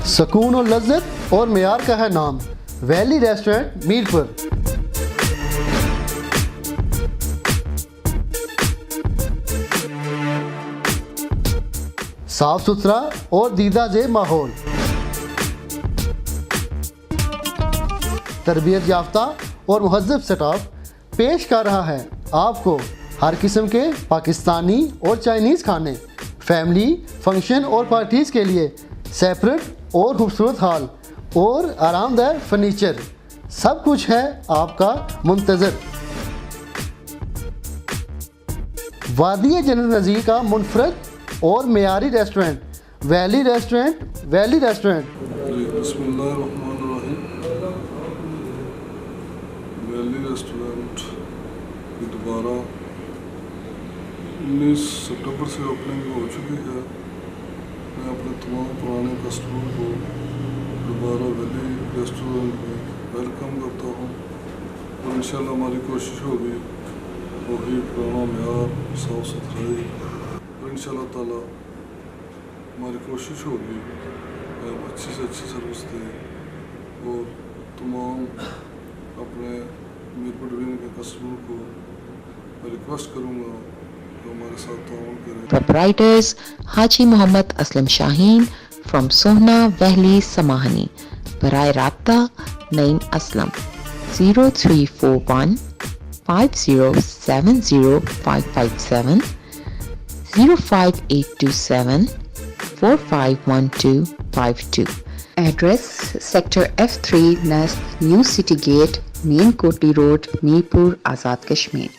सुकून और लज्जत और मेयार का है नाम, वैली रेस्टोरेंट मीरपुर। साफ सुथरा और दीदा जेब माहौल, तरबियत याफ्ता और मुहज़्ज़ब स्टाफ पेश कर रहा है आपको हर किस्म के पाकिस्तानी और चाइनीज़ खाने। फैमिली फंक्शन और पार्टीज़ के लिए सेपरेट और खूबसूरत हॉल और आरामदायक फर्नीचर, सब कुछ है आपका मुंतज़र। वादी जन्नत नज़ीर का मुनफरद और मेयारी रेस्टोरेंट, वैली रेस्टोरेंट। बिस्मिल्लाहिर्रहमानिर्रहीम। वैली रेस्टोरेंट की दोबारा 19 सितंबर से ओपनिंग हो चुकी है। मैं अपने तमाम पुराने कस्टमर को दोबारा वैली रेस्टोरेंट में वेलकम करता हूँ और इंशाल्लाह हमारी कोशिश होगी वही पुराना मेयार, साफ सुथराई और इंशाल्लाह ताला हमारी कोशिश होगी अच्छी से अच्छी सर्विस दें और तमाम अपने मीरपुर डिवीजन के कस्टमर को मैं रिक्वेस्ट करूँगा कि हमारे साथ ताउन करें। Proprietors Haji Muhammad Aslam Shaheen from Sohna Vehli Samahani. Baraye Rabta Naeem Aslam 0341 5070557 05827 451252. Address Sector F3 Next New City Gate, Main Koti Road, Mirpur, Azad Kashmir.